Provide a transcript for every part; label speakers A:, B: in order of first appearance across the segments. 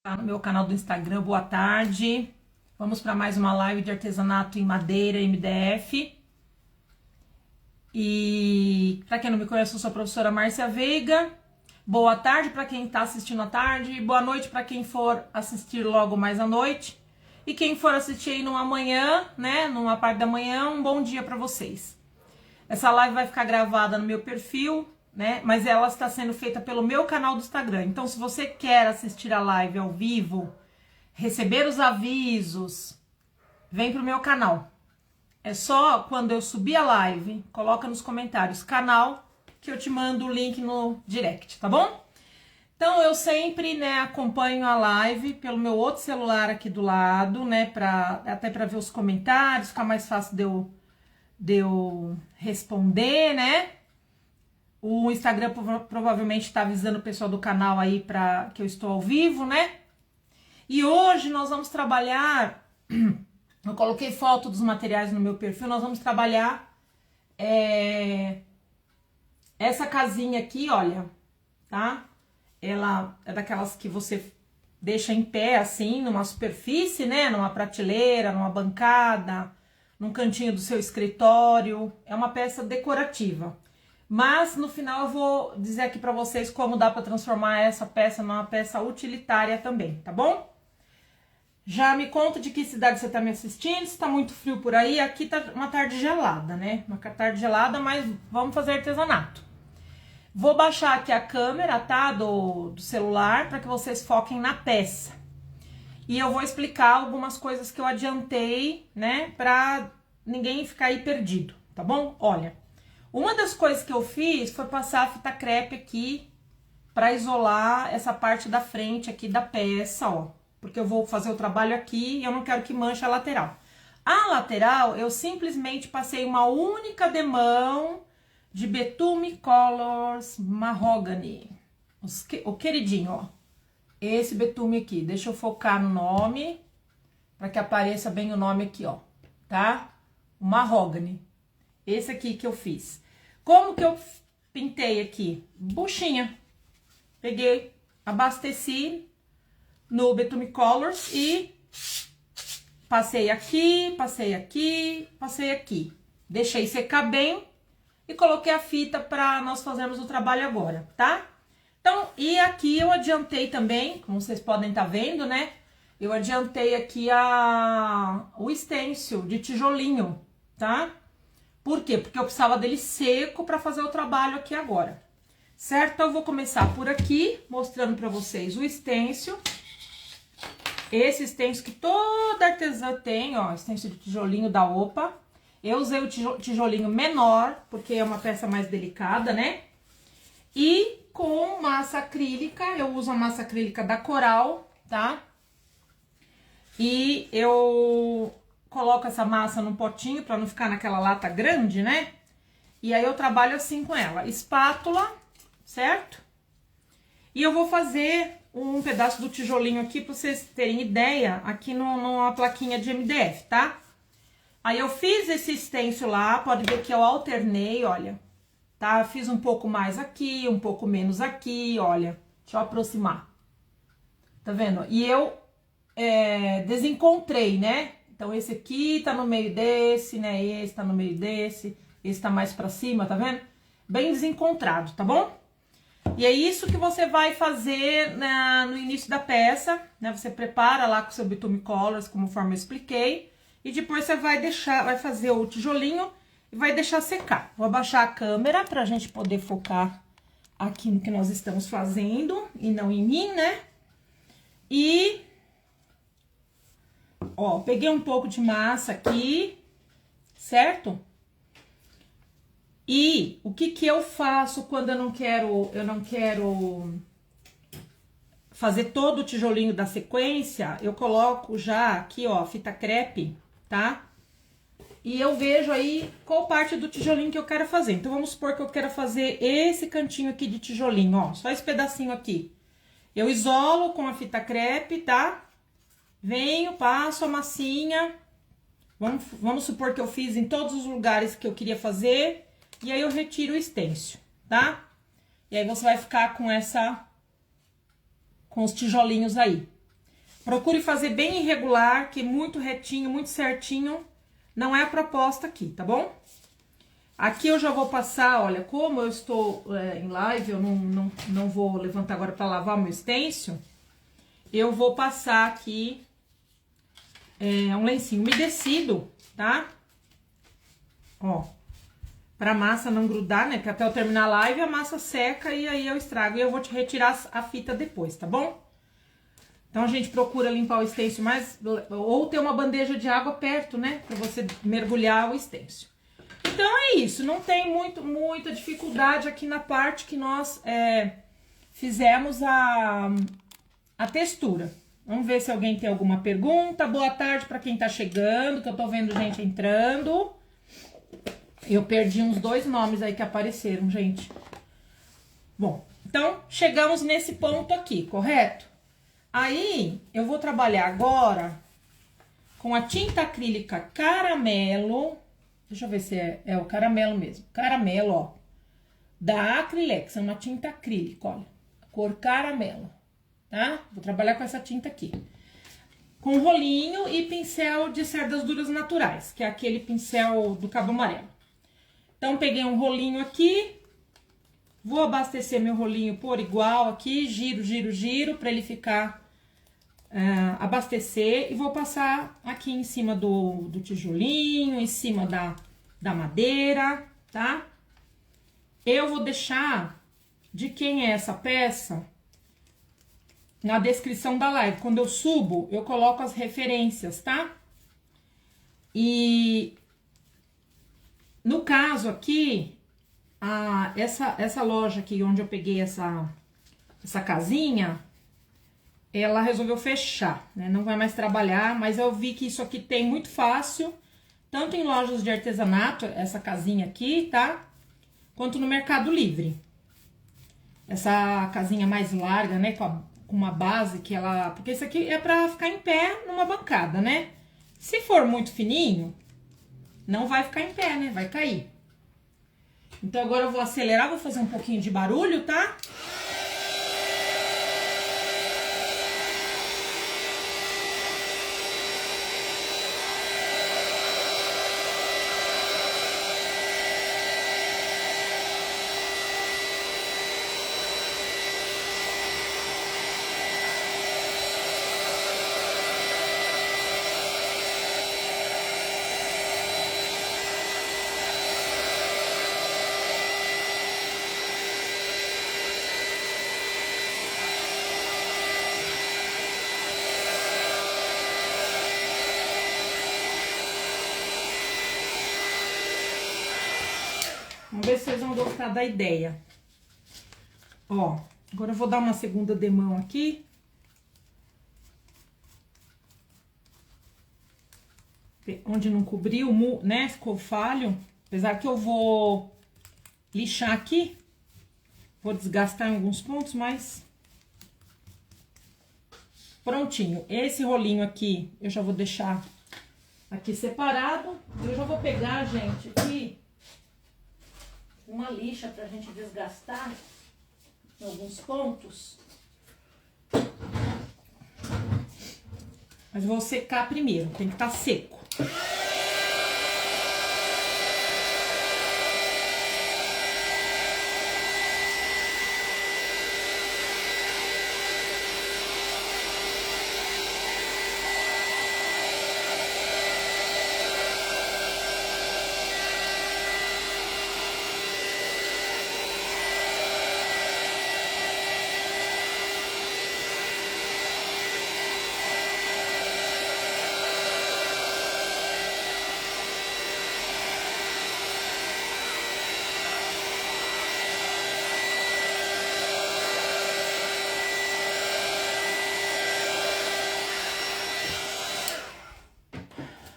A: Tá no meu canal do Instagram, boa tarde. Vamos para mais uma live de artesanato em madeira MDF. E para quem não me conhece, eu sou a professora Márcia Veiga. Boa tarde para quem está assistindo à tarde, boa noite para quem for assistir logo mais à noite. E quem for assistir aí numa manhã, né, numa parte da manhã, um bom dia para vocês. Essa live vai ficar gravada no meu perfil, né? Mas ela está sendo feita pelo meu canal do Instagram. Então, se você quer assistir a live ao vivo, receber os avisos, vem pro meu canal. É só quando eu subir a live, coloca nos comentários canal, que eu te mando o link no direct, tá bom? Então, eu sempre, né, acompanho a live pelo meu outro celular aqui do lado, né, até para ver os comentários, ficar mais fácil de eu responder, né? O Instagram provavelmente está avisando o pessoal do canal aí para que eu estou ao vivo, né? E hoje nós vamos trabalhar, eu coloquei foto dos materiais no meu perfil, nós vamos trabalhar essa casinha aqui, olha, tá? Ela é daquelas que você deixa em pé, assim, numa superfície, né? Numa prateleira, numa bancada, num cantinho do seu escritório. É uma peça decorativa. Mas no final eu vou dizer aqui pra vocês como dá pra transformar essa peça numa peça utilitária também, tá bom? Já me conta de que cidade você tá me assistindo, se tá muito frio por aí. Aqui tá uma tarde gelada, né? Uma tarde gelada, mas vamos fazer artesanato. Vou baixar aqui a câmera, tá? Do celular, para que vocês foquem na peça. E eu vou explicar algumas coisas que eu adiantei, né? Pra ninguém ficar aí perdido, tá bom? Olha, uma das coisas que eu fiz foi passar a fita crepe aqui para isolar essa parte da frente aqui da peça, ó. Porque eu vou fazer o trabalho aqui e eu não quero que manche a lateral. A lateral, eu simplesmente passei uma única demão de Betume Colors Mahogany. O queridinho, ó. Esse betume aqui. Deixa eu focar no nome, para que apareça bem o nome aqui, ó. Tá? O Mahogany. Esse aqui que eu fiz. Como que eu pintei aqui? Buchinha. Peguei, abasteci no Betume Colors e passei aqui, passei aqui, passei aqui. Deixei secar bem e coloquei a fita para nós fazermos o trabalho agora, tá? Então, e aqui eu adiantei também, como vocês podem estar vendo, né? Eu adiantei aqui o stencil de tijolinho, tá? Por quê? Porque eu precisava dele seco para fazer o trabalho aqui agora. Certo? Então, eu vou começar por aqui, mostrando para vocês o stencil. Esse stencil que toda artesã tem, ó, stencil de tijolinho da Opa. Eu usei o tijolinho menor, porque é uma peça mais delicada, né? E com massa acrílica, eu uso a massa acrílica da Coral, tá? E eu coloco essa massa num potinho para não ficar naquela lata grande, né? E aí eu trabalho assim com ela. Espátula, certo? E eu vou fazer um pedaço do tijolinho aqui para vocês terem ideia, aqui numa plaquinha de MDF, tá? Aí eu fiz esse stencil lá, pode ver que eu alternei, olha, tá? Fiz um pouco mais aqui, um pouco menos aqui, olha. Deixa eu aproximar. Tá vendo? E eu desencontrei, né? Então, esse aqui tá no meio desse, né? Esse tá no meio desse, esse tá mais pra cima, tá vendo? Bem desencontrado, tá bom? E é isso que você vai fazer no início da peça, né? Você prepara lá com o seu Betume Colors, conforme eu expliquei. E depois você vai fazer o tijolinho e vai deixar secar. Vou abaixar a câmera pra gente poder focar aqui no que nós estamos fazendo e não em mim, né? E, ó, peguei um pouco de massa aqui, certo? E o que que eu faço quando eu não quero fazer todo o tijolinho da sequência? Eu coloco já aqui, ó, fita crepe, tá? E eu vejo aí qual parte do tijolinho que eu quero fazer. Então, vamos supor que eu quero fazer esse cantinho aqui de tijolinho, ó. Só esse pedacinho aqui. Eu isolo com a fita crepe, tá? Venho, passo a massinha. Vamos supor que eu fiz em todos os lugares que eu queria fazer. E aí, eu retiro o stencil, tá? E aí, você vai ficar com os tijolinhos aí. Procure fazer bem irregular, que muito retinho, muito certinho, não é a proposta aqui, tá bom? Aqui eu já vou passar, olha, como eu estou em live, eu não vou levantar agora para lavar o meu stencil, eu vou passar aqui um lencinho umedecido, tá? Ó, pra massa não grudar, né? Que até eu terminar a live a massa seca e aí eu estrago. E eu vou te retirar a fita depois, tá bom? Então a gente procura limpar o stencil ou ter uma bandeja de água perto, né? Pra você mergulhar o stencil. Então é isso, não tem muita dificuldade aqui na parte que nós fizemos a textura. Vamos ver se alguém tem alguma pergunta. Boa tarde para quem tá chegando, que eu tô vendo gente entrando. Eu perdi uns 2 nomes aí que apareceram, gente. Bom, então chegamos nesse ponto aqui, correto? Aí eu vou trabalhar agora com a tinta acrílica caramelo. Deixa eu ver se é o caramelo mesmo. Caramelo, ó. Da Acrylex, é uma tinta acrílica, olha. Cor caramelo, tá? Vou trabalhar com essa tinta aqui. Com rolinho e pincel de cerdas duras naturais, que é aquele pincel do cabo amarelo. Então, peguei um rolinho aqui. Vou abastecer meu rolinho por igual aqui. Giro, giro, giro, pra ele ficar... abastecer e vou passar aqui em cima do tijolinho, em cima da madeira, tá? Eu vou deixar de quem é essa peça na descrição da live. Quando eu subo, eu coloco as referências, tá? E no caso aqui, essa loja aqui onde eu peguei essa casinha, ela resolveu fechar, né? Não vai mais trabalhar, mas eu vi que isso aqui tem muito fácil, tanto em lojas de artesanato, essa casinha aqui, tá? Quanto no Mercado Livre. Essa casinha mais larga, né? Com uma base que ela... Porque isso aqui é pra ficar em pé numa bancada, né? Se for muito fininho, não vai ficar em pé, né? Vai cair. Então agora eu vou acelerar, vou fazer um pouquinho de barulho, tá? Vamos ver se vocês vão gostar da ideia. Ó, agora eu vou dar uma segunda demão aqui. Onde não cobriu, né? Ficou falho. Apesar que eu vou lixar aqui. Vou desgastar em alguns pontos, mas... Prontinho. Esse rolinho aqui, eu já vou deixar aqui separado. Eu já vou pegar, gente, aqui... uma lixa pra gente desgastar em alguns pontos. Mas vou secar primeiro, tem que estar seco.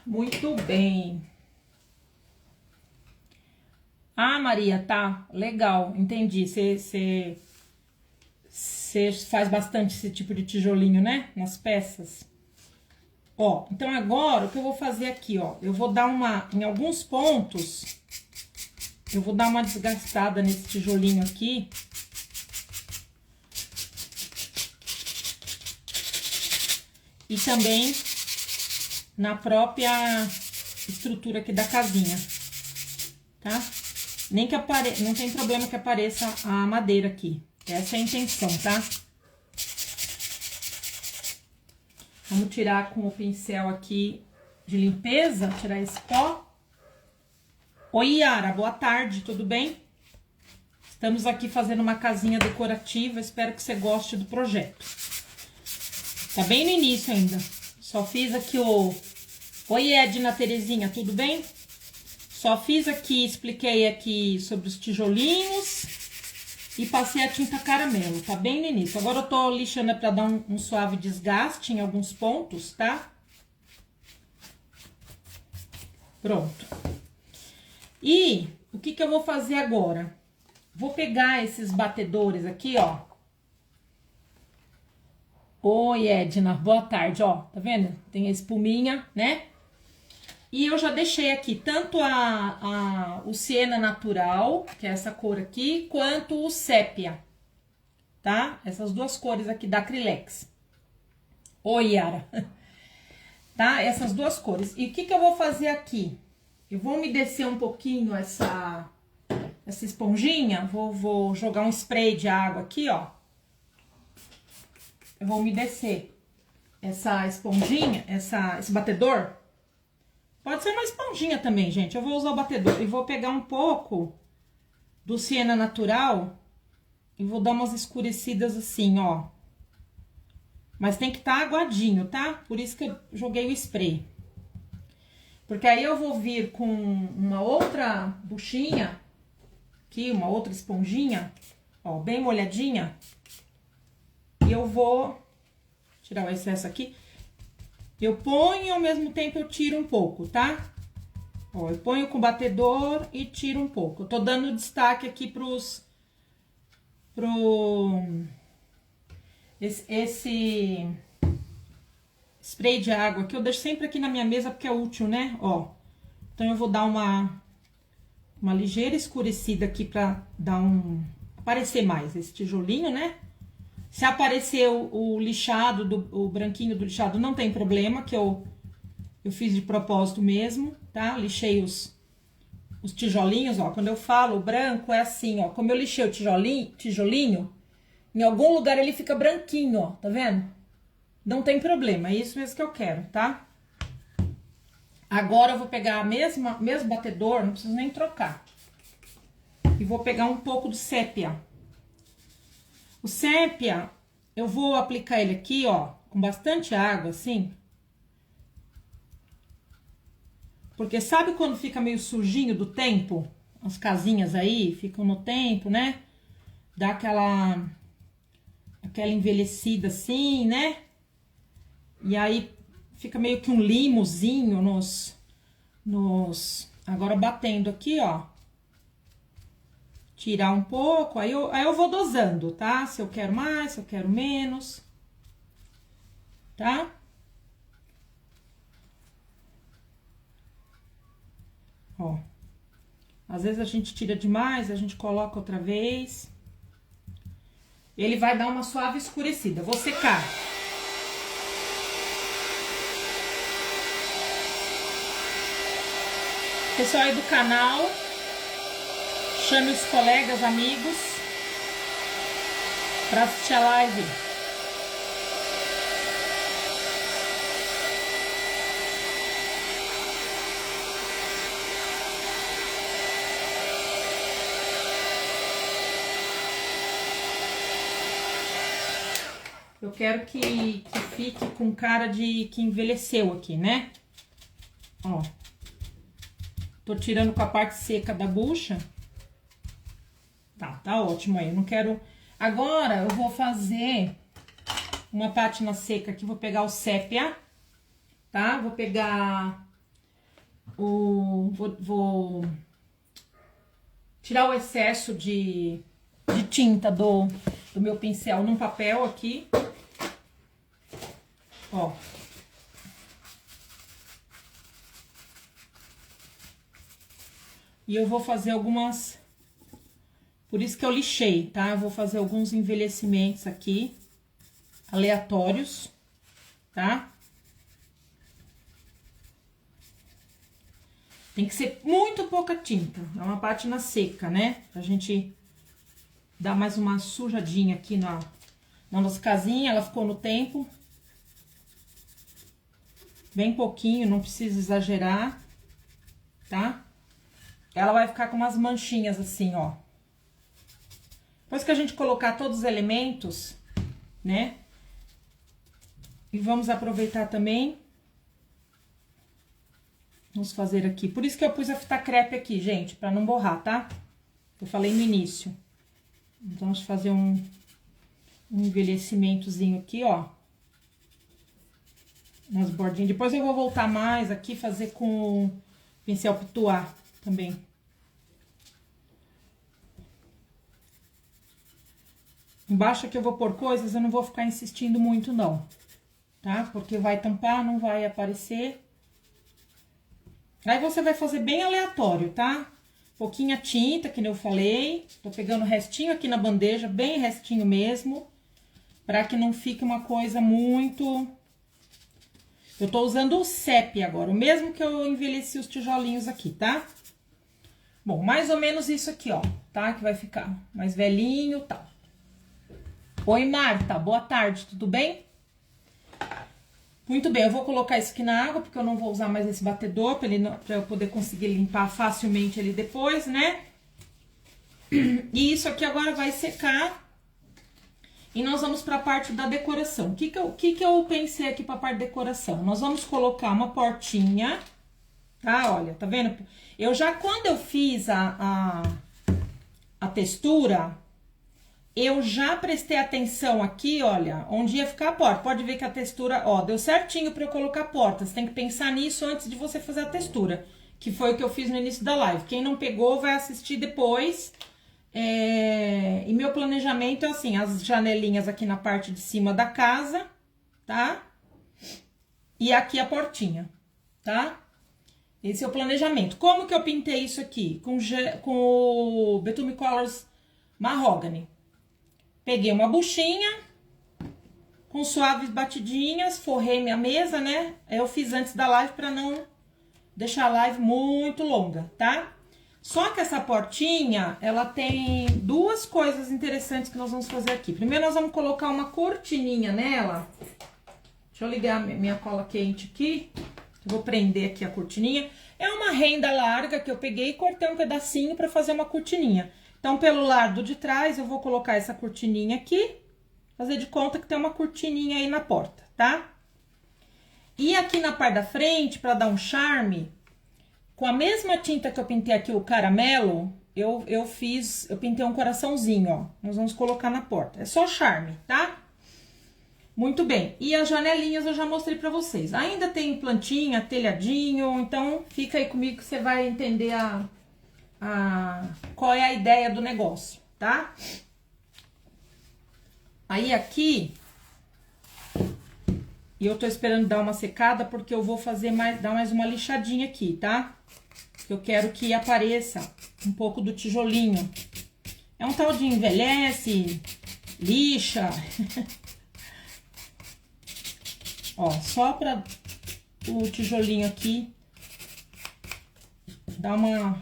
A: Muito bem. Ah, Maria, tá, legal, entendi. Você faz bastante esse tipo de tijolinho, né? Nas peças. Ó, então agora o que eu vou fazer aqui, ó, eu vou dar em alguns pontos, eu vou dar uma desgastada nesse tijolinho aqui. e também na própria estrutura aqui da casinha, tá? Nem que não tem problema que apareça a madeira aqui. Essa é a intenção, tá? Vamos tirar com o pincel aqui de limpeza, tirar esse pó. Oi, Yara, boa tarde, tudo bem? Estamos aqui fazendo uma casinha decorativa, espero que você goste do projeto. Tá bem no início ainda. Só fiz aqui o... Oi, Edna Terezinha, tudo bem? Só fiz aqui, expliquei aqui sobre os tijolinhos e passei a tinta caramelo, tá bem no início. Agora eu tô lixando pra dar um suave desgaste em alguns pontos, tá? Pronto. E o que que eu vou fazer agora? Vou pegar esses batedores aqui, ó. Oi, Edna, boa tarde, ó. Tá vendo? Tem a espuminha, né? E eu já deixei aqui tanto o siena natural, que é essa cor aqui, quanto o sépia, tá? Essas duas cores aqui da Acrylex. Oi, Yara. Tá? Essas duas cores. E o que que eu vou fazer aqui? Eu vou umedecer um pouquinho essa esponjinha. Vou jogar um spray de água aqui, ó. Eu vou umedecer essa esponjinha, esse batedor. Pode ser uma esponjinha também, gente. Eu vou usar o batedor e vou pegar um pouco do siena natural e vou dar umas escurecidas assim, ó. Mas tem que estar aguadinho, tá? Por isso que eu joguei o spray. Porque aí eu vou vir com uma outra buchinha, aqui, uma outra esponjinha, ó, bem molhadinha. E eu vou tirar o excesso aqui. Eu ponho e ao mesmo tempo eu tiro um pouco, tá? Ó, eu ponho com o batedor e tiro um pouco. Eu tô dando destaque aqui esse spray de água que eu deixo sempre aqui na minha mesa porque é útil, né? Ó, então eu vou dar uma ligeira escurecida aqui pra dar aparecer mais esse tijolinho, né? Se aparecer o lixado, o branquinho do lixado, não tem problema, que eu fiz de propósito mesmo, tá? Lixei os tijolinhos, ó. Quando eu falo o branco, é assim, ó. Como eu lixei o tijolinho, em algum lugar ele fica branquinho, ó. Tá vendo? Não tem problema, é isso mesmo que eu quero, tá? Agora eu vou pegar a mesmo batedor, não preciso nem trocar. E vou pegar um pouco do sépia. O sépia, eu vou aplicar ele aqui, ó, com bastante água, assim. Porque sabe quando fica meio sujinho do tempo? As casinhas aí ficam no tempo, né? Dá aquela envelhecida assim, né? E aí fica meio que um limozinho Agora batendo aqui, ó. Tirar um pouco, aí eu vou dosando, tá? Se eu quero mais, se eu quero menos, tá? Ó, às vezes a gente tira demais, a gente coloca outra vez. Ele vai dar uma suave escurecida. Vou secar. Pessoal aí do canal, chame os colegas, amigos, para assistir a live. Eu quero que fique com cara de que envelheceu aqui, né? Ó. Tô tirando com a parte seca da bucha. Tá ótimo aí. Eu não quero... Agora eu vou fazer uma pátina seca aqui. Vou pegar o sépia, tá? Vou pegar Vou tirar o excesso de tinta do meu pincel num papel aqui. Ó. E eu vou fazer algumas... Por isso que eu lixei, tá? Eu vou fazer alguns envelhecimentos aqui, aleatórios, tá? Tem que ser muito pouca tinta, é uma pátina seca, né? Pra gente dar mais uma sujadinha aqui na nossa casinha, ela ficou no tempo. Bem pouquinho, não precisa exagerar, tá? Ela vai ficar com umas manchinhas assim, ó. Depois que a gente colocar todos os elementos, né? E vamos aproveitar também. Vamos fazer aqui. Por isso que eu pus a fita crepe aqui, gente, pra não borrar, tá? Eu falei no início. Vamos fazer um envelhecimentozinho aqui, ó. Nas bordinhas. Depois eu vou voltar mais aqui, fazer com pincel Pituá também. Embaixo aqui eu vou pôr coisas, eu não vou ficar insistindo muito não, tá? Porque vai tampar, não vai aparecer. Aí você vai fazer bem aleatório, tá? Pouquinha tinta, que nem eu falei. Tô pegando restinho aqui na bandeja, bem restinho mesmo. Pra que não fique uma coisa muito... Eu tô usando o CEP agora, o mesmo que eu envelheci os tijolinhos aqui, tá? Bom, mais ou menos isso aqui, ó, tá? Que vai ficar mais velhinho e tal. Oi, Marta, boa tarde, tudo bem? Muito bem, eu vou colocar isso aqui na água, porque eu não vou usar mais esse batedor, pra eu poder conseguir limpar facilmente ele depois, né? E isso aqui agora vai secar. E nós vamos para a parte da decoração. O que eu pensei aqui para a parte da decoração? Nós vamos colocar uma portinha, tá? Olha, tá vendo? Quando eu fiz a textura, eu já prestei atenção aqui, olha, onde ia ficar a porta. Pode ver que a textura, ó, deu certinho para eu colocar a porta. Você tem que pensar nisso antes de você fazer a textura, que foi o que eu fiz no início da live. Quem não pegou vai assistir depois. E meu planejamento é assim, as janelinhas aqui na parte de cima da casa, tá? E aqui a portinha, tá? Esse é o planejamento. Como que eu pintei isso aqui? Com o Betume Colors Mahogany. Peguei uma buchinha, com suaves batidinhas, forrei minha mesa, né? Eu fiz antes da live pra não deixar a live muito longa, tá? Só que essa portinha, ela tem duas coisas interessantes que nós vamos fazer aqui. Primeiro, nós vamos colocar uma cortininha nela. Deixa eu ligar minha cola quente aqui. Eu vou prender aqui a cortininha. É uma renda larga que eu peguei e cortei um pedacinho para fazer uma cortininha. Então, pelo lado de trás, eu vou colocar essa cortininha aqui. Fazer de conta que tem uma cortininha aí na porta, tá? E aqui na parte da frente, para dar um charme... Com a mesma tinta que eu pintei aqui o caramelo, eu pintei um coraçãozinho, ó. Nós vamos colocar na porta. É só charme, tá? Muito bem. E as janelinhas eu já mostrei pra vocês. Ainda tem plantinha, telhadinho, então fica aí comigo que você vai entender qual é a ideia do negócio, tá? Aí aqui... E eu tô esperando dar uma secada porque eu vou dar mais uma lixadinha aqui, tá? Eu quero que apareça um pouco do tijolinho. É um tal de envelhece, lixa. Ó, só pra o tijolinho aqui dar uma...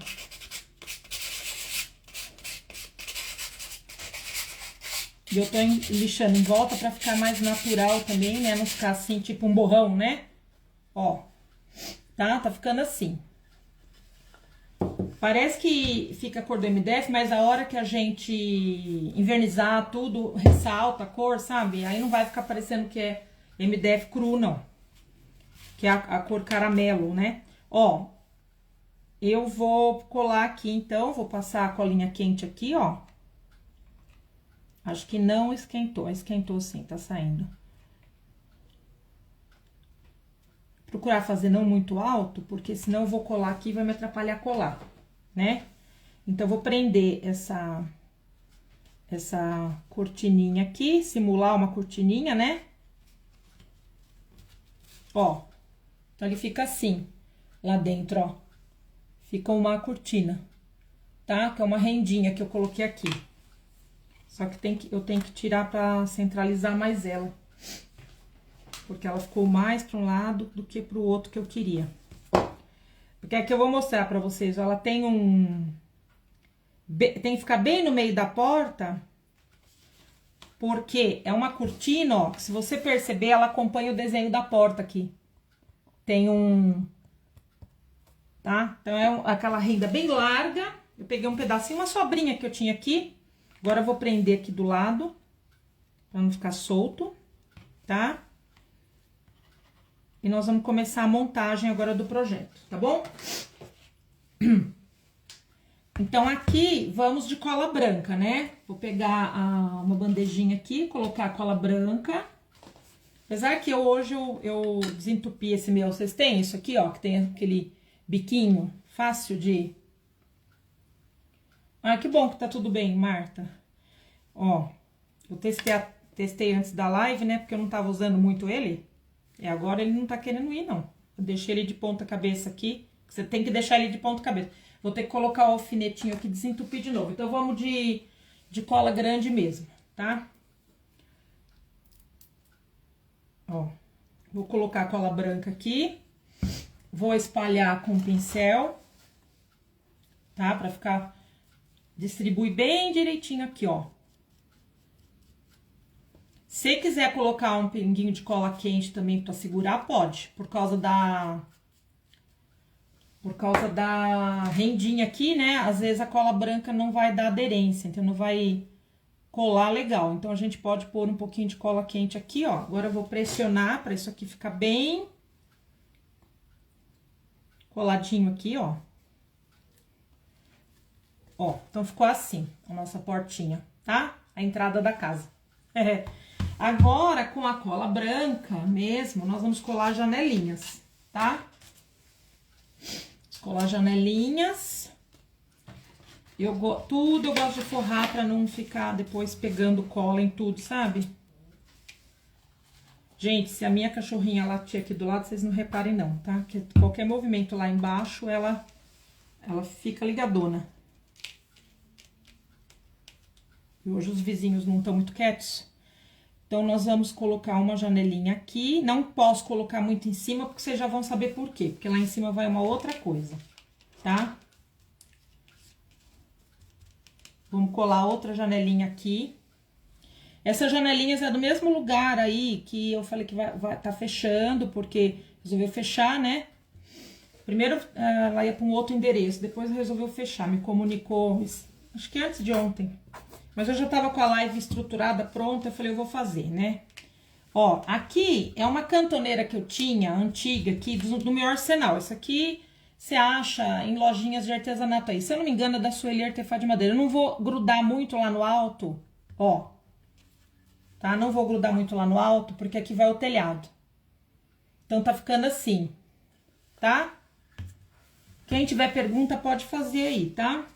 A: E eu tô lixando em volta pra ficar mais natural também, né? Não ficar assim, tipo um borrão, né? Ó, tá? Tá ficando assim. Parece que fica a cor do MDF, mas a hora que a gente invernizar tudo, ressalta a cor, sabe? Aí não vai ficar parecendo que é MDF cru, não. Que é a cor caramelo, né? Ó, eu vou colar aqui, então, vou passar a colinha quente aqui, ó. Acho que não esquentou. Esquentou sim, tá saindo. Procurar fazer não muito alto, porque senão eu vou colar aqui e vai me atrapalhar colar, né? Então, eu vou prender essa cortininha aqui, simular uma cortininha, né? Ó, então ele fica assim, lá dentro, ó. Fica uma cortina, tá? Que é uma rendinha que eu coloquei aqui. Só que eu tenho que tirar pra centralizar mais ela. Porque ela ficou mais pra um lado do que pro outro que eu queria. Porque aqui eu vou mostrar pra vocês, ó, ela tem tem que ficar bem no meio da porta, porque é uma cortina, ó, que se você perceber, ela acompanha o desenho da porta aqui. Tem tá? Então, aquela renda bem larga. Eu peguei um pedacinho, uma sobrinha que eu tinha aqui. Agora eu vou prender aqui do lado, pra não ficar solto, tá? E nós vamos começar a montagem agora do projeto, tá bom? Então, aqui, vamos de cola branca, né? Vou pegar uma bandejinha aqui, colocar a cola branca. Apesar que hoje eu desentupi esse meu, vocês têm isso aqui, ó, que tem aquele biquinho fácil de... Ah, que bom que tá tudo bem, Marta. Ó, eu testei antes da live, né, porque eu não tava usando muito ele. E agora ele não tá querendo ir, não. Eu deixei ele de ponta cabeça aqui, você tem que deixar ele de ponta cabeça. Vou ter que colocar o alfinetinho aqui e desentupir de novo. Então, vamos de cola grande mesmo, tá? Ó, vou colocar a cola branca aqui. Vou espalhar com o pincel, tá? Pra ficar... Distribui bem direitinho aqui, ó. Se quiser colocar um pinguinho de cola quente também pra segurar, pode. Por causa da rendinha aqui, né? Às vezes a cola branca não vai dar aderência, então não vai colar legal. Então, a gente pode pôr um pouquinho de cola quente aqui, ó. Agora, eu vou pressionar pra isso aqui ficar bem coladinho aqui, ó. Ó, então ficou assim a nossa portinha, tá? A entrada da casa. Agora, com a cola branca mesmo, nós vamos colar janelinhas, tá? Colar janelinhas. Tudo eu gosto de forrar pra não ficar depois pegando cola em tudo, sabe? Gente, se a minha cachorrinha latir aqui do lado, vocês não reparem não, tá? Porque qualquer movimento lá embaixo, ela fica ligadona. E hoje os vizinhos não estão muito quietos. Então, nós vamos colocar uma janelinha aqui. Não posso colocar muito em cima, porque vocês já vão saber por quê. Porque lá em cima vai uma outra coisa, tá? Vamos colar outra janelinha aqui. Essas janelinhas é do mesmo lugar aí que eu falei que tá fechando, porque resolveu fechar, né? Primeiro, ela ia para um outro endereço, depois resolveu fechar, me comunicou, acho que antes de ontem. Mas eu já tava com a live estruturada, pronta, eu falei, eu vou fazer, né? Ó, aqui é uma cantoneira que eu tinha, antiga, aqui do meu arsenal. Isso aqui você acha em lojinhas de artesanato aí. Se eu não me engano, é da Sueli Artefato de Madeira. Eu não vou grudar muito lá no alto, ó. Tá? Não vou grudar muito lá no alto, porque aqui vai o telhado. Então, tá ficando assim, tá? Quem tiver pergunta, pode fazer aí, tá?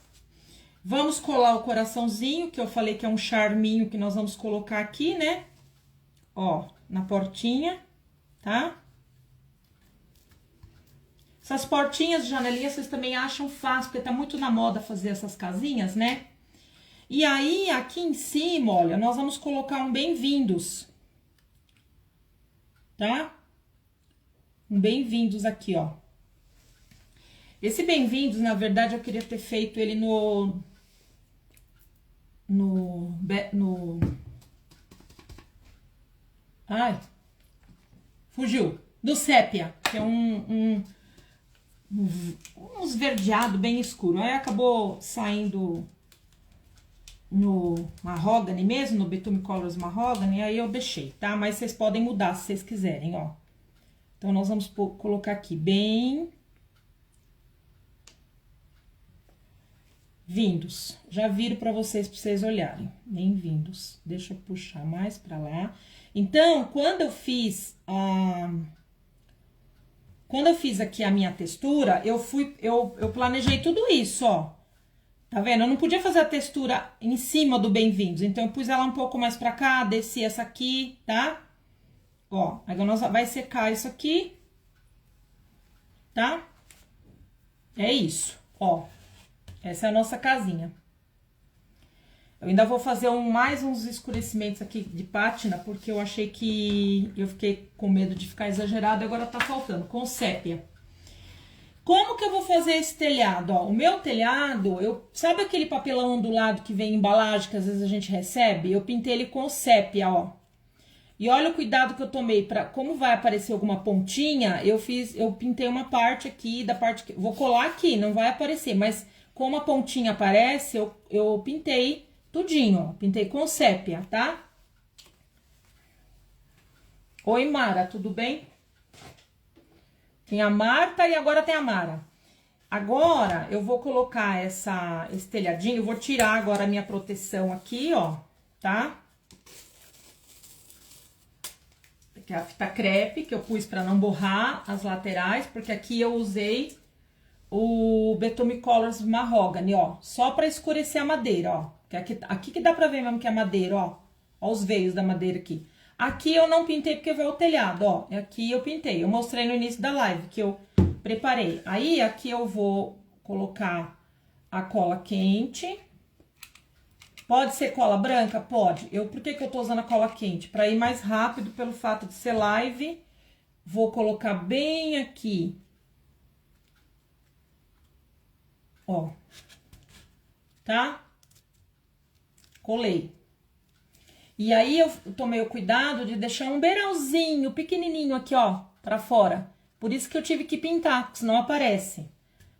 A: Vamos colar o coraçãozinho, que eu falei que é um charminho que nós vamos colocar aqui, né? Ó, na portinha, tá? Essas portinhas de janelinha, vocês também acham fácil, porque tá muito na moda fazer essas casinhas, né? E aí, aqui em cima, olha, nós vamos colocar um bem-vindos, tá? Um bem-vindos aqui, ó. Esse bem-vindos, na verdade, eu queria ter feito ele Ai, fugiu. Do sépia, que é uns verdeado bem escuro. Aí acabou saindo no mahogany mesmo, no Betume Colors Mahogany, aí eu deixei, tá? Mas vocês podem mudar se vocês quiserem, ó. Então, nós vamos colocar aqui bem... Vindos. Já viro pra vocês olharem. Bem-vindos. Deixa eu puxar mais pra lá. Então, quando eu fiz aqui a minha textura, eu planejei tudo isso, ó. Tá vendo? Eu não podia fazer a textura em cima do bem-vindos, então eu pus ela um pouco mais pra cá, desci essa aqui, tá? Ó, agora nós vai secar isso aqui, tá? É isso, ó. Essa é a nossa casinha. Eu ainda vou fazer mais uns escurecimentos aqui de pátina, porque eu achei que... Eu fiquei com medo de ficar exagerado, agora tá faltando, com sépia. Como que eu vou fazer esse telhado? Ó, o meu telhado, sabe aquele papelão ondulado que vem em embalagem que às vezes a gente recebe? Eu pintei ele com sépia, ó. E olha o cuidado que eu tomei para como vai aparecer alguma pontinha, eu pintei uma parte aqui da parte que vou colar aqui, não vai aparecer, mas como a pontinha aparece, eu pintei tudinho, ó. Pintei com sépia, tá? Oi, Mara, tudo bem? Tem a Marta e agora tem a Mara. Agora, eu vou colocar esse telhadinho, eu vou tirar agora a minha proteção aqui, ó, tá? Que é a fita crepe, que eu pus pra não borrar as laterais, porque aqui eu usei o Betume Colors Mahogany, ó, só pra escurecer a madeira, ó. Que aqui que dá pra ver mesmo que é madeira, ó. Ó os veios da madeira aqui. Aqui eu não pintei porque veio o telhado, ó. Aqui eu pintei. Eu mostrei no início da live que eu preparei. Aí, aqui eu vou colocar a cola quente. Pode ser cola branca? Pode. Por que eu tô usando a cola quente? Pra ir mais rápido pelo fato de ser live. Vou colocar bem aqui. Ó. Tá? Colei. E aí, eu tomei o cuidado de deixar um beiralzinho pequenininho aqui, ó, pra fora. Por isso que eu tive que pintar, senão aparece.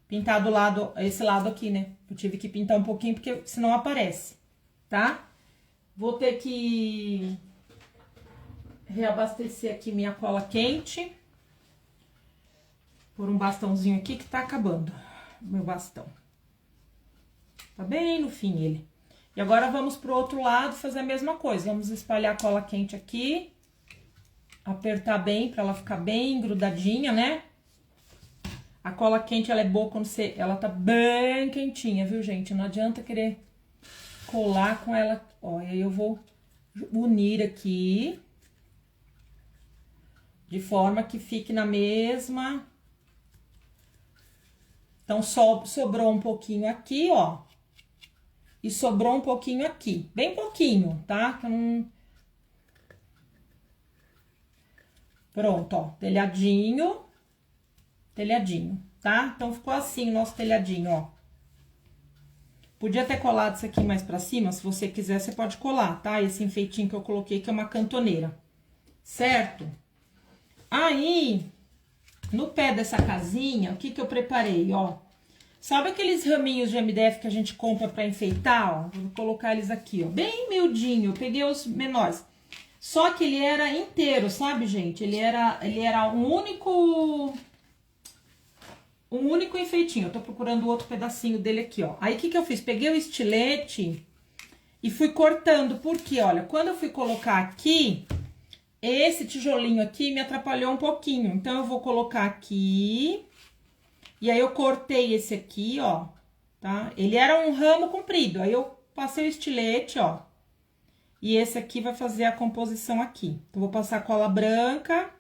A: Pintar do lado, esse lado aqui, né? Eu tive que pintar um pouquinho, porque senão aparece, tá? Vou ter que reabastecer aqui minha cola quente. Por um bastãozinho aqui que tá acabando, meu bastão. Tá bem no fim ele. E agora vamos pro outro lado fazer a mesma coisa. Vamos espalhar a cola quente aqui. Apertar bem pra ela ficar bem grudadinha, né? A cola quente, ela é boa quando ela tá bem quentinha, viu, gente? Não adianta querer colar com ela. Ó, e aí eu vou unir aqui. De forma que fique na mesma. Então, sobrou um pouquinho aqui, ó. E sobrou um pouquinho aqui. Bem pouquinho, tá? Que eu não... Pronto, ó. Telhadinho. Telhadinho, tá? Então, ficou assim o nosso telhadinho, ó. Podia ter colado isso aqui mais pra cima. Se você quiser, você pode colar, tá? Esse enfeitinho que eu coloquei, que é uma cantoneira. Certo? Aí, no pé dessa casinha, o que que eu preparei, ó? Sabe aqueles raminhos de MDF que a gente compra pra enfeitar, ó? Vou colocar eles aqui, ó. Bem miudinho, eu peguei os menores. Só que ele era inteiro, sabe, gente? Ele era um único enfeitinho. Eu tô procurando outro pedacinho dele aqui, ó. Aí, o que que eu fiz? Peguei o estilete e fui cortando. Porque, olha, quando eu fui colocar aqui, esse tijolinho aqui me atrapalhou um pouquinho. Então, eu vou colocar aqui. E aí, eu cortei esse aqui, ó, tá? Ele era um ramo comprido. Aí, eu passei o estilete, ó. E esse aqui vai fazer a composição aqui. Então, vou passar cola branca.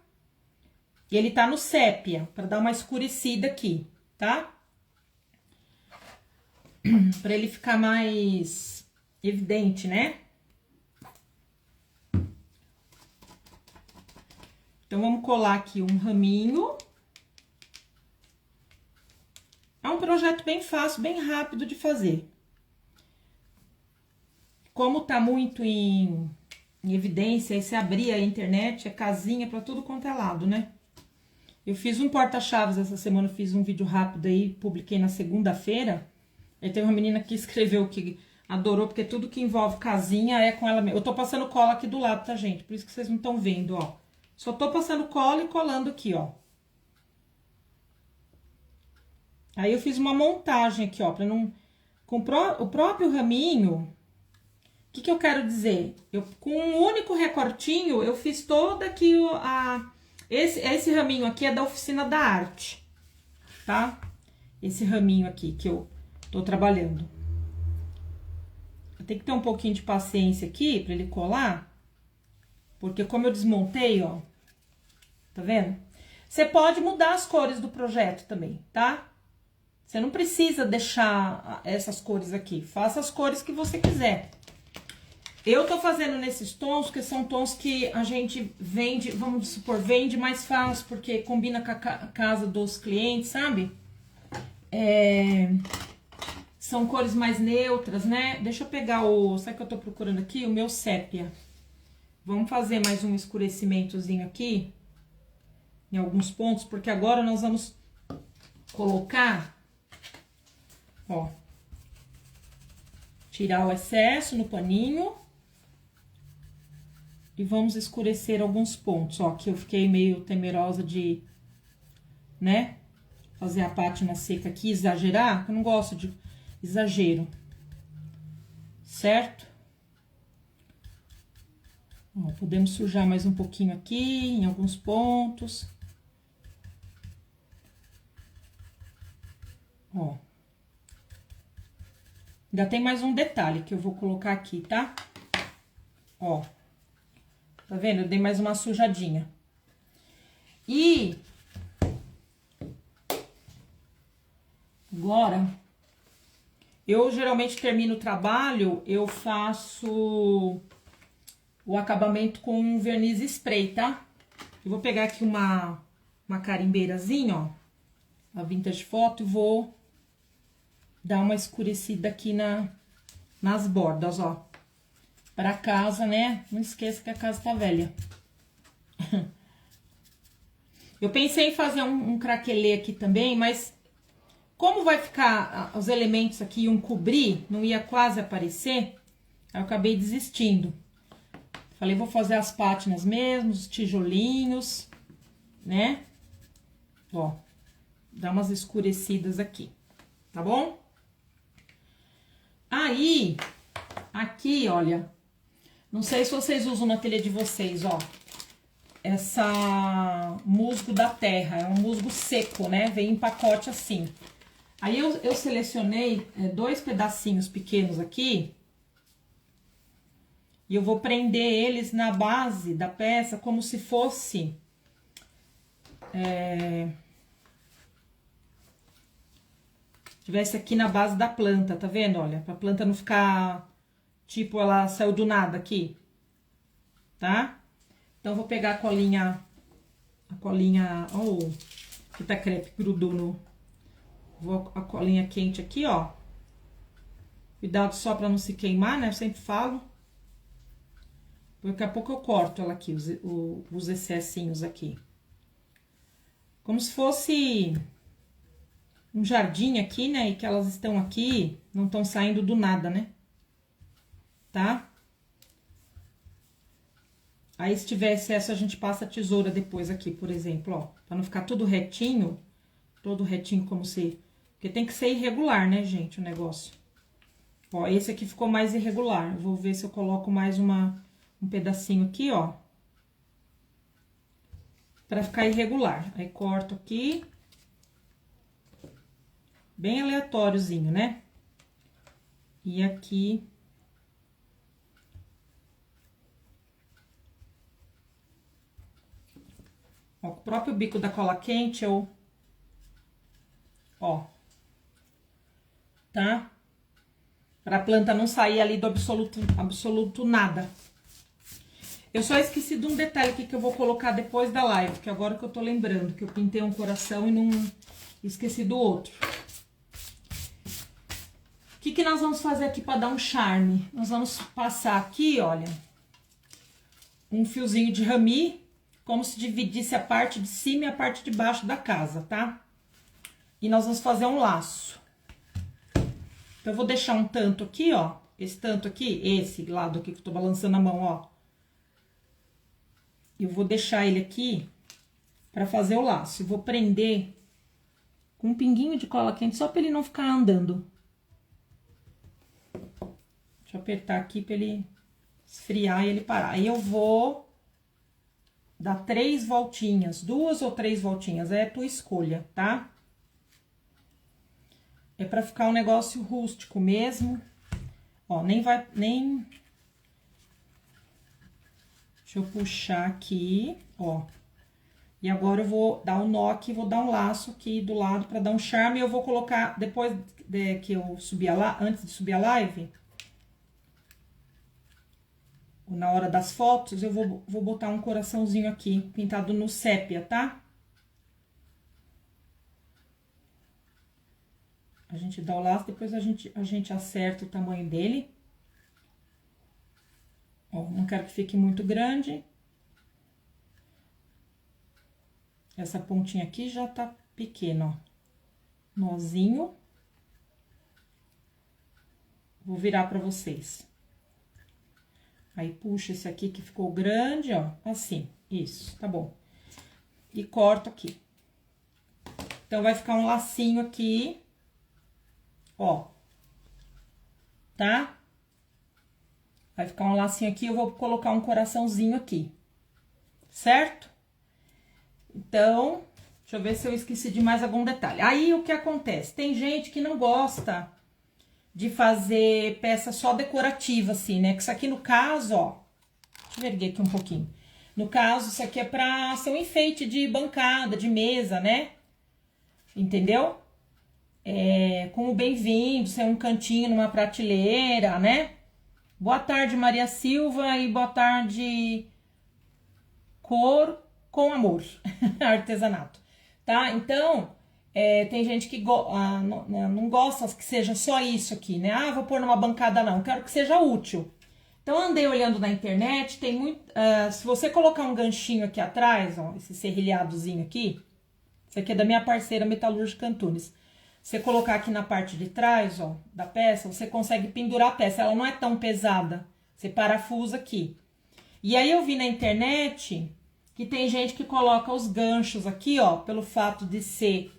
A: E ele tá no sépia, pra dar uma escurecida aqui, tá? Pra ele ficar mais evidente, né? Então, vamos colar aqui um raminho. É um projeto bem fácil, bem rápido de fazer. Como tá muito em evidência, aí se abrir a internet, é casinha pra tudo quanto é lado, né? Eu fiz um porta-chaves essa semana, fiz um vídeo rápido aí, publiquei na segunda-feira. Aí tem uma menina que escreveu que adorou, porque tudo que envolve casinha é com ela mesma. Eu tô passando cola aqui do lado, tá, gente? Por isso que vocês não estão vendo, ó. Só tô passando cola e colando aqui, ó. Aí eu fiz uma montagem aqui, ó, pra não... Com o próprio raminho, o que que eu quero dizer? Com um único recortinho, eu fiz toda aqui esse raminho aqui é da Oficina da Arte, tá? Esse raminho aqui que eu tô trabalhando. Eu tenho que ter um pouquinho de paciência aqui pra ele colar, porque como eu desmontei, ó, tá vendo? Você pode mudar as cores do projeto também, tá? Você não precisa deixar essas cores aqui. Faça as cores que você quiser. Eu tô fazendo nesses tons, que são tons que a gente vende, vamos supor, vende mais fácil, porque combina com a casa dos clientes, sabe? São cores mais neutras, né? Deixa eu pegar o... Sabe o que eu tô procurando aqui? O meu sépia. Vamos fazer mais um escurecimentozinho aqui. Em alguns pontos, porque agora nós vamos colocar... Ó. Tirar o excesso no paninho. E vamos escurecer alguns pontos, ó. Que eu fiquei meio temerosa de... Né? Fazer a pátina seca aqui, exagerar. Eu não gosto de exagero. Certo? Ó, podemos sujar mais um pouquinho aqui, em alguns pontos. Ó. Ainda tem mais um detalhe que eu vou colocar aqui, tá? Ó. Tá vendo? Eu dei mais uma sujadinha. E... Agora, eu geralmente termino o trabalho, eu faço o acabamento com verniz spray, tá? Eu vou pegar aqui uma carimbeirazinha, ó, a Vintage Photo, e vou dar uma escurecida aqui nas bordas, ó. Pra casa, né? Não esqueça que a casa tá velha. Eu pensei em fazer um craquelê aqui também, mas... Como vai ficar os elementos aqui iam cobrir, não ia quase aparecer, aí eu acabei desistindo. Falei, vou fazer as pátinas mesmo, os tijolinhos, né? Ó, dá umas escurecidas aqui, tá bom? Aí, aqui, olha, não sei se vocês usam na ateliê de vocês, ó. Essa musgo da terra, é um musgo seco, né? Vem em pacote assim. Aí eu selecionei 2 pedacinhos pequenos aqui. E eu vou prender eles na base da peça como se fosse... tivesse aqui na base da planta, tá vendo? Olha, pra planta não ficar... Tipo, ela saiu do nada aqui. Tá? Então, eu vou pegar a colinha... Oh, fita crepe grudou no... Vou a colinha quente aqui, ó. Cuidado só pra não se queimar, né? Eu sempre falo. Daqui a pouco eu corto ela aqui, os excessinhos aqui. Como se fosse um jardim aqui, né? E que elas estão aqui, não estão saindo do nada, né? Tá? Aí, se tiver excesso, a gente passa a tesoura depois aqui, por exemplo, ó. Pra não ficar tudo retinho. Todo retinho como se... Porque tem que ser irregular, né, gente, o negócio. Ó, esse aqui ficou mais irregular. Eu vou ver se eu coloco mais um pedacinho aqui, ó. Pra ficar irregular. Aí, corto aqui. Bem aleatóriozinho, né? E aqui... Ó, com o próprio bico da cola quente, eu... Ó. Tá? Pra planta não sair ali do absoluto nada. Eu só esqueci de um detalhe aqui que eu vou colocar depois da live, que agora que eu tô lembrando, que eu pintei um coração e não esqueci do outro. O que nós vamos fazer aqui pra dar um charme? Nós vamos passar aqui, olha, um fiozinho de rami, como se dividisse a parte de cima e a parte de baixo da casa, tá? E nós vamos fazer um laço. Então, eu vou deixar um tanto aqui, ó. Esse tanto aqui, esse lado aqui que eu tô balançando a mão, ó. Eu vou deixar ele aqui pra fazer o laço. Eu vou prender com um pinguinho de cola quente, só pra ele não ficar andando. Deixa eu apertar aqui pra ele esfriar e ele parar. Aí, eu vou dar 3 voltinhas, 2 ou 3 voltinhas, é a tua escolha, tá? É pra ficar um negócio rústico mesmo. Ó, nem... Deixa eu puxar aqui, ó. E agora eu vou dar um nó aqui, vou dar um laço aqui do lado pra dar um charme. E eu vou colocar, depois que eu subir antes de subir a live, na hora das fotos, eu vou botar um coraçãozinho aqui, pintado no sépia, tá? A gente dá o laço, depois a gente acerta o tamanho dele. Ó, não quero que fique muito grande. Essa pontinha aqui já tá pequena, ó. Nozinho. Vou virar pra vocês. Aí, puxa esse aqui que ficou grande, ó, assim, isso, tá bom. E corto aqui. Então, vai ficar um lacinho aqui, ó, tá? Vai ficar um lacinho aqui, eu vou colocar um coraçãozinho aqui, certo? Então, deixa eu ver se eu esqueci de mais algum detalhe. Aí, o que acontece? Tem gente que não gosta de fazer peça só decorativa, assim, né? Que isso aqui, no caso, ó, deixa eu erguer aqui um pouquinho. No caso, isso aqui é pra ser um enfeite de bancada, de mesa, né? Entendeu? Como bem-vindo, ser um cantinho numa prateleira, né? Boa tarde, Maria Silva, e boa tarde, Cor com Amor, artesanato, tá? Então, tem gente que não gosta que seja só isso aqui, né? Ah, vou pôr numa bancada, não, quero que seja útil. Então, andei olhando na internet, tem muito... se você colocar um ganchinho aqui atrás, ó, esse serrilhadozinho aqui, isso aqui é da minha parceira Metalúrgica Antunes. Você colocar aqui na parte de trás, ó, da peça, você consegue pendurar a peça. Ela não é tão pesada. Você parafusa aqui. E aí eu vi na internet que tem gente que coloca os ganchos aqui, ó, pelo fato de ser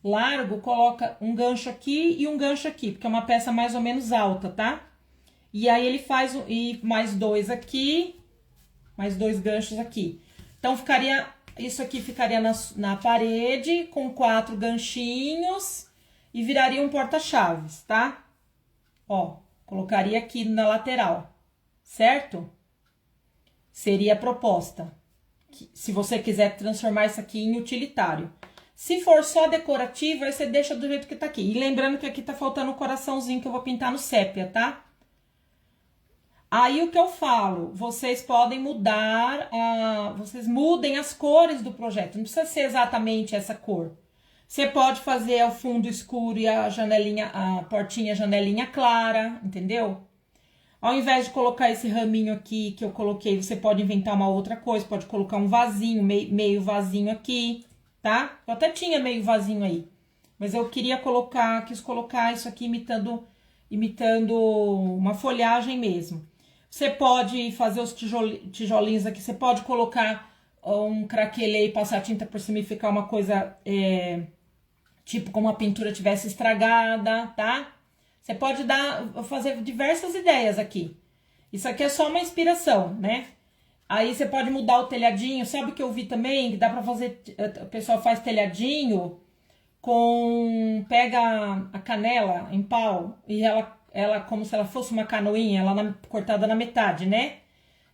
A: largo, coloca um gancho aqui e um gancho aqui, porque é uma peça mais ou menos alta, tá? E aí ele faz mais dois aqui, mais dois ganchos aqui. Então ficaria, isso aqui ficaria na parede com 4 ganchinhos e viraria um porta-chaves, tá? Ó, colocaria aqui na lateral, certo? Seria a proposta. Se você quiser transformar isso aqui em utilitário. Se for só decorativo, aí você deixa do jeito que tá aqui. E lembrando que aqui tá faltando o coraçãozinho que eu vou pintar no sépia, tá? Aí o que eu falo, vocês podem mudar, vocês mudem as cores do projeto. Não precisa ser exatamente essa cor. Você pode fazer o fundo escuro e a janelinha, a portinha, janelinha clara, entendeu? Ao invés de colocar esse raminho aqui que eu coloquei, você pode inventar uma outra coisa. Pode colocar um vasinho, meio vasinho aqui, tá? Eu até tinha meio vasinho aí. Mas eu quis colocar isso aqui imitando uma folhagem mesmo. Você pode fazer os tijolinhos aqui. Você pode colocar um craquelê e passar tinta por cima e ficar uma coisa... tipo como a pintura tivesse estragada, tá? Você pode fazer diversas ideias aqui. Isso aqui é só uma inspiração, né? Aí você pode mudar o telhadinho. Sabe o que eu vi também? Que dá pra fazer... O pessoal faz telhadinho pega a canela em pau e ela como se ela fosse uma canoinha, cortada na metade, né?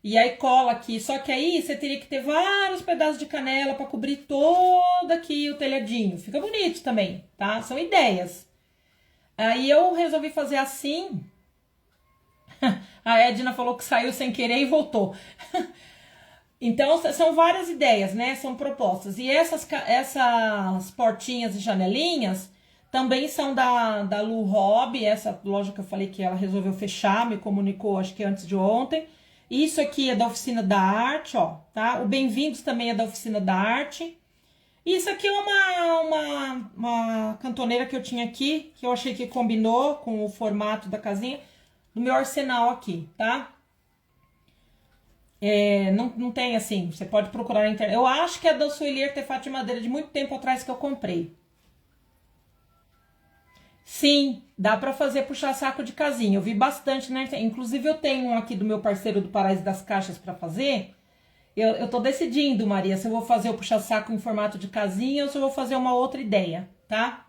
A: E aí cola aqui. Só que aí você teria que ter vários pedaços de canela pra cobrir todo aqui o telhadinho. Fica bonito também, tá? São ideias. Aí eu resolvi fazer assim. A Edna falou que saiu sem querer e voltou. Então, são várias ideias, né? São propostas. E essas portinhas e janelinhas também são da Lu Hobby, essa loja que eu falei que ela resolveu fechar, me comunicou, acho que antes de ontem. Isso aqui é da Oficina da Arte, ó, tá? O Bem-vindos também é da Oficina da Arte. Isso aqui é uma cantoneira que eu tinha aqui, que eu achei que combinou com o formato da casinha, do meu arsenal aqui, tá? Não tem assim, você pode procurar na internet. Eu acho que é da Sueli Artefato de Madeira de muito tempo atrás que eu comprei. Sim, dá pra fazer puxa-saco de casinha. Eu vi bastante, né? Inclusive eu tenho um aqui do meu parceiro do Paraíso das Caixas pra fazer. Eu tô decidindo, Maria, se eu vou fazer o puxa-saco em formato de casinha ou se eu vou fazer uma outra ideia, tá?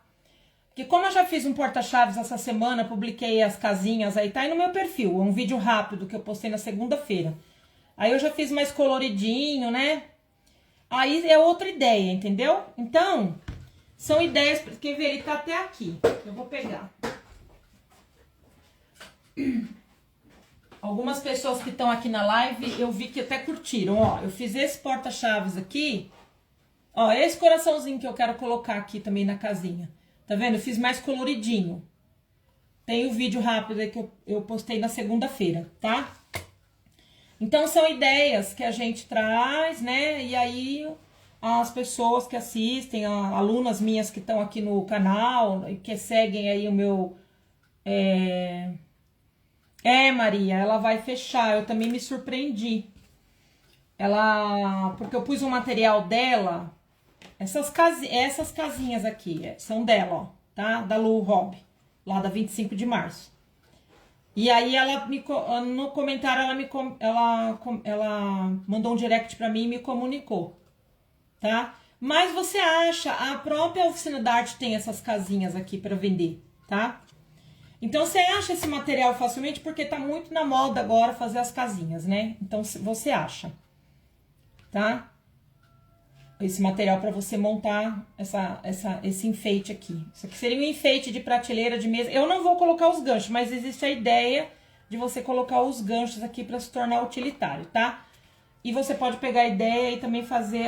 A: Porque como eu já fiz um porta-chaves essa semana, publiquei as casinhas aí, tá aí no meu perfil. É um vídeo rápido que eu postei na segunda-feira. Aí eu já fiz mais coloridinho, né? Aí é outra ideia, entendeu? Então, são ideias... Quer ver? Ele tá até aqui. Eu vou pegar. Algumas pessoas que estão aqui na live, eu vi que até curtiram. Ó, eu fiz esse porta-chaves aqui. Ó, esse coraçãozinho que eu quero colocar aqui também na casinha. Tá vendo? Eu fiz mais coloridinho. Tem o vídeo rápido aí que eu postei na segunda-feira, tá? Então, são ideias que a gente traz, né? E aí, as pessoas que assistem, alunas minhas que estão aqui no canal, que seguem aí o meu... Maria, ela vai fechar. Eu também me surpreendi. Porque eu pus o material dela... Essas casinhas aqui são dela, ó, tá? Da Lu Hobby, lá da 25 de março. E aí no comentário ela mandou um direct pra mim e me comunicou, tá? Mas você acha, a própria Oficina da Arte tem essas casinhas aqui pra vender, tá? Então você acha esse material facilmente porque tá muito na moda agora fazer as casinhas, né? Então você acha, tá? Esse material para você montar esse enfeite aqui. Isso aqui seria um enfeite de prateleira, de mesa. Eu não vou colocar os ganchos, mas existe a ideia de você colocar os ganchos aqui para se tornar utilitário, tá? E você pode pegar a ideia e também fazer,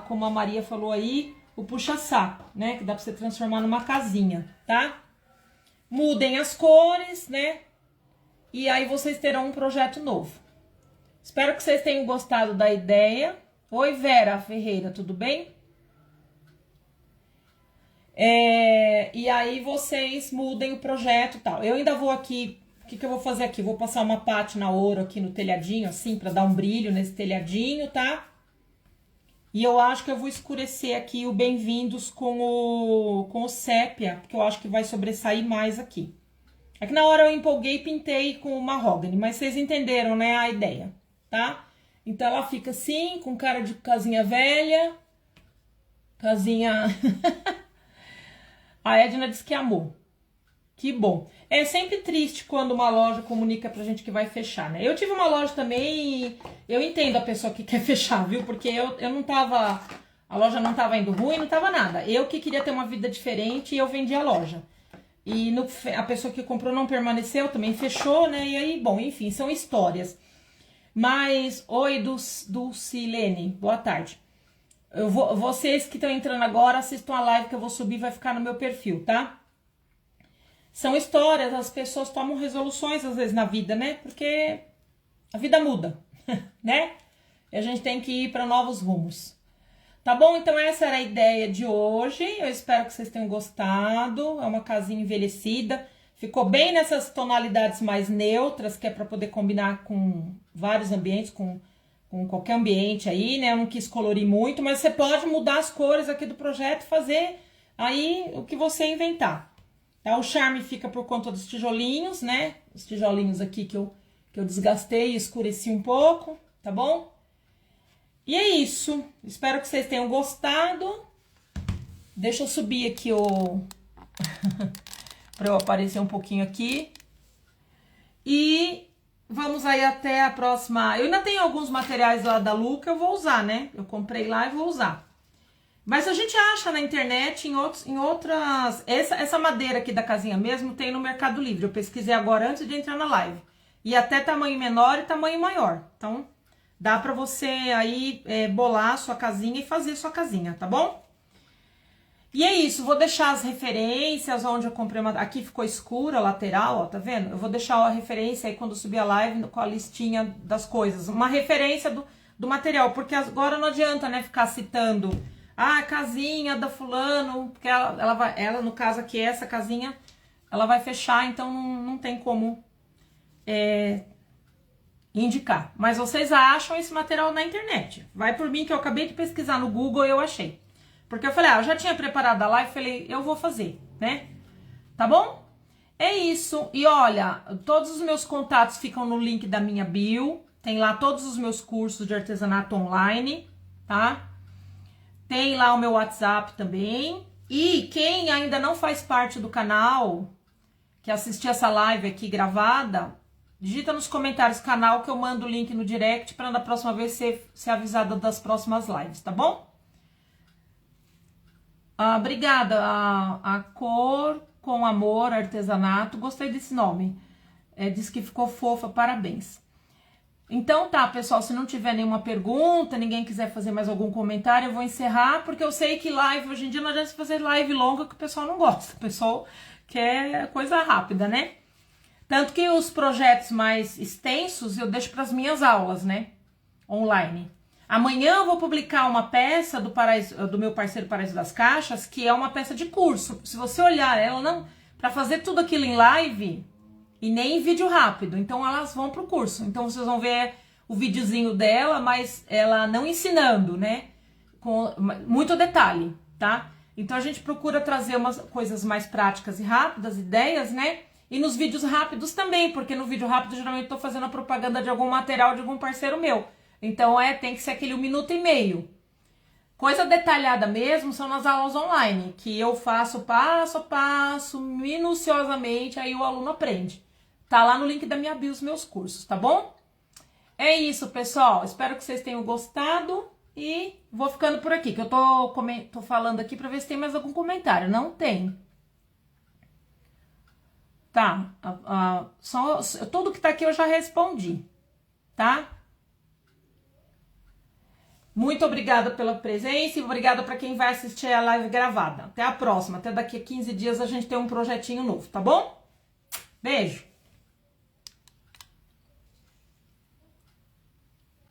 A: como a Maria falou aí, o puxa-saco, né? Que dá para você transformar numa casinha, tá? Mudem as cores, né? E aí vocês terão um projeto novo. Espero que vocês tenham gostado da ideia. Oi, Vera Ferreira, tudo bem? E aí vocês mudem o projeto e tal. Eu ainda vou aqui, o que eu vou fazer aqui? Vou passar uma pátina ouro aqui no telhadinho, assim, pra dar um brilho nesse telhadinho, tá? E eu acho que eu vou escurecer aqui o bem-vindos com o sépia, porque eu acho que vai sobressair mais aqui. É que na hora eu empolguei e pintei com o mahogany, mas vocês entenderam, né, a ideia, tá? Então, ela fica assim, com cara de casinha velha. Casinha... A Edna disse que amou. Que bom. É sempre triste quando uma loja comunica pra gente que vai fechar, né? Eu tive uma loja também e eu entendo a pessoa que quer fechar, viu? Porque eu não tava... A loja não tava indo ruim, não tava nada. Eu que queria ter uma vida diferente e eu vendi a loja. E a pessoa que comprou não permaneceu, também fechou, né? E aí, bom, enfim, são histórias. Mas, oi, Dulcilene, boa tarde. Vocês que estão entrando agora, assistam a live que eu vou subir, vai ficar no meu perfil, tá? São histórias, as pessoas tomam resoluções às vezes na vida, né? Porque a vida muda, né? E a gente tem que ir para novos rumos. Tá bom? Então essa era a ideia de hoje. Eu espero que vocês tenham gostado. É uma casinha envelhecida. Ficou bem nessas tonalidades mais neutras, que é para poder combinar com vários ambientes, com qualquer ambiente aí, né? Eu não quis colorir muito, mas você pode mudar as cores aqui do projeto e fazer aí o que você inventar. Tá? O charme fica por conta dos tijolinhos, né? Os tijolinhos aqui que eu desgastei e escureci um pouco, tá bom? E é isso. Espero que vocês tenham gostado. Deixa eu subir aqui para eu aparecer um pouquinho aqui. E vamos aí até a próxima. Eu ainda tenho alguns materiais lá da Lu que eu vou usar, né? Eu comprei lá e vou usar. Mas a gente acha na internet, em outras... Essa madeira aqui da casinha mesmo tem no Mercado Livre. Eu pesquisei agora antes de entrar na live. E até tamanho menor e tamanho maior. Então, dá pra você aí bolar a sua casinha e fazer sua casinha, tá bom? E é isso, vou deixar as referências onde eu comprei uma... Aqui ficou escura a lateral, ó, tá vendo? Eu vou deixar a referência aí quando subir a live com a listinha das coisas. Uma referência do material, porque agora não adianta, né, ficar citando... Ah, casinha da fulano, porque ela no caso aqui, essa casinha, ela vai fechar, então não tem como indicar. Mas vocês acham esse material na internet. Vai por mim que eu acabei de pesquisar no Google e eu achei. Porque eu falei, eu já tinha preparado a live, falei, eu vou fazer, né? Tá bom? É isso. E olha, todos os meus contatos ficam no link da minha bio. Tem lá todos os meus cursos de artesanato online, tá? Tem lá o meu WhatsApp também. E quem ainda não faz parte do canal, que assistiu essa live aqui gravada, digita nos comentários canal que eu mando o link no direct para na próxima vez ser avisada das próximas lives, tá bom? Obrigada. A Cor com Amor Artesanato. Gostei desse nome. Diz que ficou fofa, parabéns. Então tá, pessoal, se não tiver nenhuma pergunta, ninguém quiser fazer mais algum comentário, eu vou encerrar, porque eu sei que live, hoje em dia não adianta fazer live longa que o pessoal não gosta, o pessoal quer coisa rápida, né? Tanto que os projetos mais extensos eu deixo para as minhas aulas, né? Online. Amanhã eu vou publicar uma peça do meu parceiro Paraíso das Caixas, que é uma peça de curso. Se você olhar ela, não, para fazer tudo aquilo em live e nem em vídeo rápido. Então elas vão pro curso. Então vocês vão ver o videozinho dela, mas ela não ensinando, né? Com muito detalhe, tá? Então a gente procura trazer umas coisas mais práticas e rápidas, ideias, né? E nos vídeos rápidos também, porque no vídeo rápido geralmente eu tô fazendo a propaganda de algum material de algum parceiro meu. Então tem que ser aquele 1 minuto e meio. Coisa detalhada mesmo são nas aulas online, que eu faço passo a passo, minuciosamente, aí o aluno aprende. Tá lá no link da minha bio os meus cursos, tá bom? É isso, pessoal. Espero que vocês tenham gostado e vou ficando por aqui, que eu tô falando aqui pra ver se tem mais algum comentário. Não tem. Tá, tudo que tá aqui eu já respondi, tá? Muito obrigada pela presença e obrigada para quem vai assistir a live gravada. Até a próxima, até daqui a 15 dias a gente tem um projetinho novo, tá bom? Beijo!